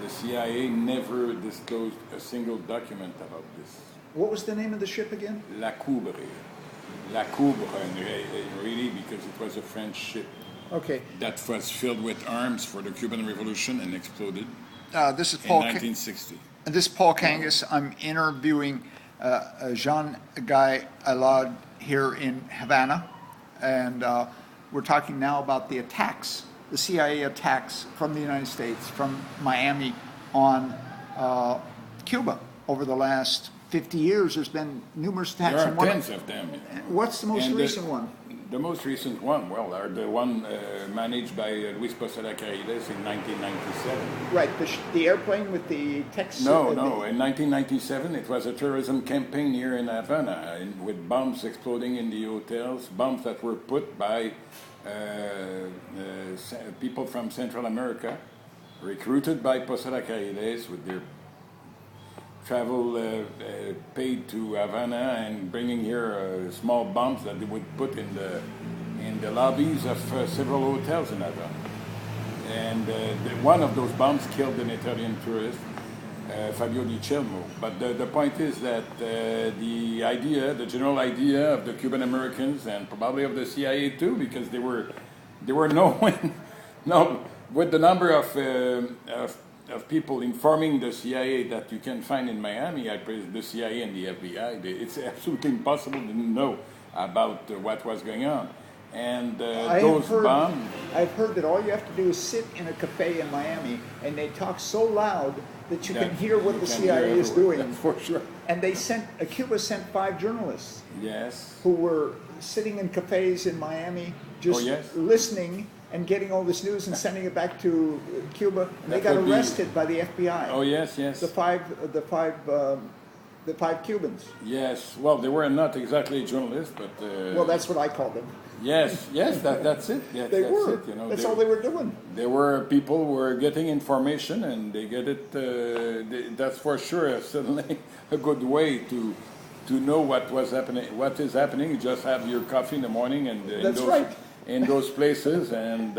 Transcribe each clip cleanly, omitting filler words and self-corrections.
The CIA never disclosed a single document about this. What was the name of the ship again? La Coubre. La Coubre, really, because it was a French ship Okay. that was filled with arms for the Cuban Revolution and exploded This is in Paul. 1960. This is Paul Kangas. I'm interviewing Jean-Guy Allard here in Havana, and we're talking now about the attacks, the CIA attacks from the United States, from Miami on Cuba over the last 50 years. There's been numerous attacks. There are tens of them. What's the most recent one? The most recent one, well, are the one managed by Luis Posada Carriles in 1997. Right, the airplane with the text. No. In 1997, it was a terrorism campaign here in Havana with bombs exploding in the hotels, bombs that were put by people from Central America, recruited by Posada Carriles with their travel paid to Havana and bringing here small bombs that they would put in the lobbies of several hotels in Havana. And one of those bombs killed an Italian tourist, Fabio Di Celmo. But the point is that the general idea of the Cuban Americans and probably of the CIA too, because they were knowing, with the number of people informing the CIA that you can find in Miami, the CIA and the FBI, it's absolutely impossible to know about what was going on. And those bombs... I've heard that all you have to do is sit in a cafe in Miami, and they talk so loud that you can hear what the CIA is doing. For sure. And Cuba sent 5 journalists. Yes. Who were sitting in cafes in Miami, just listening and getting all this news and sending it back to Cuba. And they got arrested by the FBI. Oh yes. The five Cubans. Yes. Well, they were not exactly journalists, but. Well, that's what I call them. Yes. That's it. Yes, they were. It, that's all they were doing. There were people who were getting information, and they get it. That's for sure. Certainly a good way to know what was happening. What is happening? You just have your coffee in the morning, and in those places, and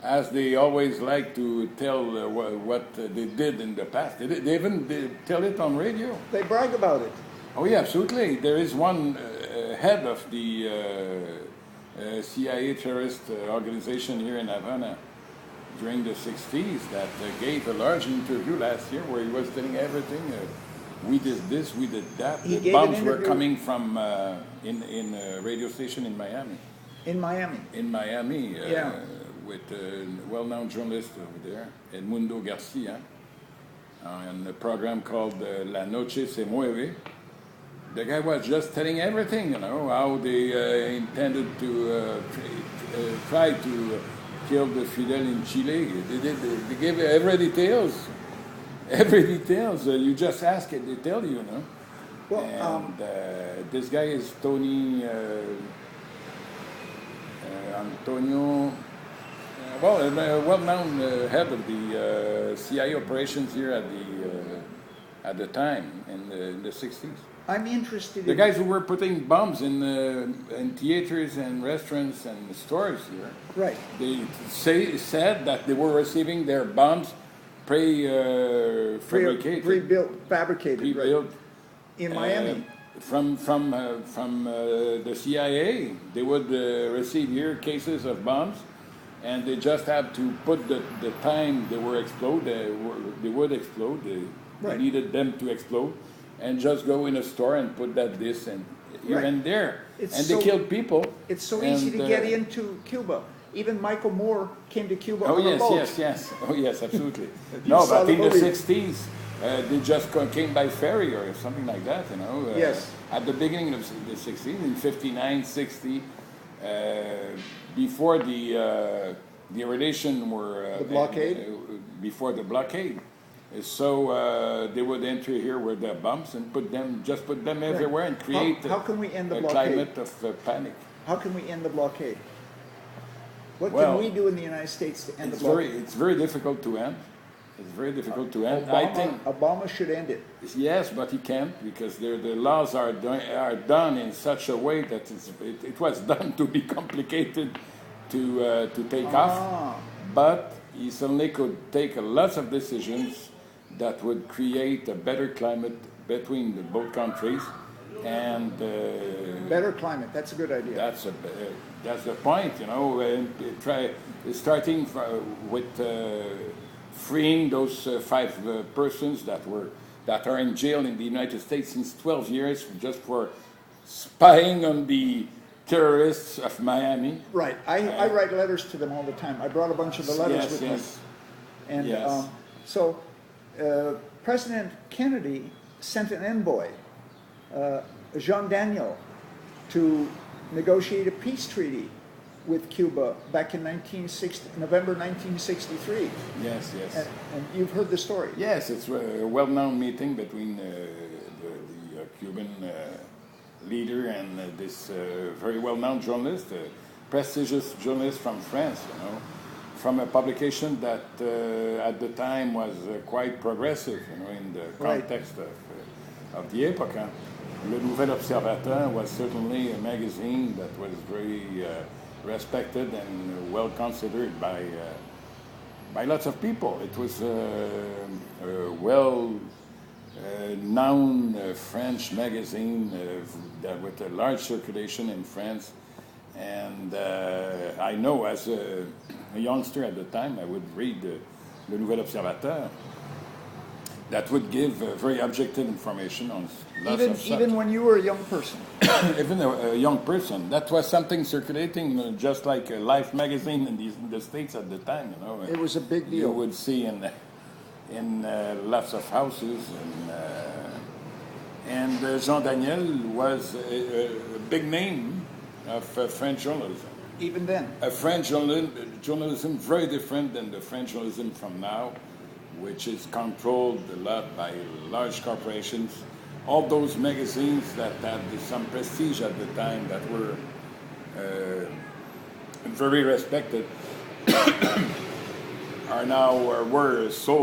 as they always like to tell what they did in the past. They even tell it on radio. They brag about it. Oh yeah, absolutely. There is one head of the CIA terrorist organization here in Havana during the 60s that gave a large interview last year where he was telling everything. We did this, we did that. The bombs were coming from in a radio station in Miami. In Miami? In Miami, with a well-known journalist over there, Edmundo Garcia, on a program called La Noche Se Mueve. The guy was just telling everything, how they intended to try to kill the Fidel in Chile. They gave every details. You just ask it, they tell you, Well, and this guy is Tony... Antonio, a well-known head of the CIA operations here at the time in the 60s. I'm interested. The guys who were putting bombs in theaters and restaurants and stores here. Right. They said that they were receiving their bombs fabricated, right. In Miami. From the CIA, they would receive here cases of bombs, and they just have to put the time they would explode. They needed them to explode, and just go in a store and put this and here and there, they killed people. It's so easy to get into Cuba. Even Michael Moore came to Cuba on a boat. Yes. Oh yes, absolutely. No, but in the 60s. They just came by ferry or something like that, Yes. At the beginning of the 60s, in 59, 60, before the relation were... the blockade? Before the blockade. So they would enter here with their bombs and put them everywhere and create how can we end the a blockade? climate of panic. How can we end the blockade? What can we do in the United States to end the blockade? It's very difficult to end. It's very difficult to end. I think Obama should end it. Yes, but he can't because the laws are done in such a way that it was done to be complicated to take off. But he certainly could take lots of decisions that would create a better climate between the both countries, and Better climate. That's a good idea. that's the point, you know. And starting with freeing those five persons that are in jail in the United States since 12 years just for spying on the terrorists of Miami. Right. I write letters to them all the time. I brought a bunch of the letters with me. And Yes. so President Kennedy sent an envoy, Jean Daniel, to negotiate a peace treaty with Cuba back in November 1963. Yes, yes. And you've heard the story. Yes, it's a well-known meeting between the Cuban leader and this very well-known journalist, prestigious journalist from France, you know, from a publication that at the time was quite progressive, you know, in the context of the époque. Hein. Le Nouvel Observateur was certainly a magazine that was very respected and well considered by lots of people. It was a well-known French magazine with a large circulation in France. And I know as a youngster at the time, I would read Le Nouvel Observateur. That would give very objective information on lots of subjects. Even when you were a young person. Even a young person, that was something circulating, you know, just like a Life magazine in the States at the time. You know, It was a big deal. You would see in lots of houses, and Jean Daniel was a big name of French journalism. Even then. A French journalism very different than the French journalism from now, which is controlled a lot by large corporations. All those magazines that had some prestige at the time that were very respected are now were sold.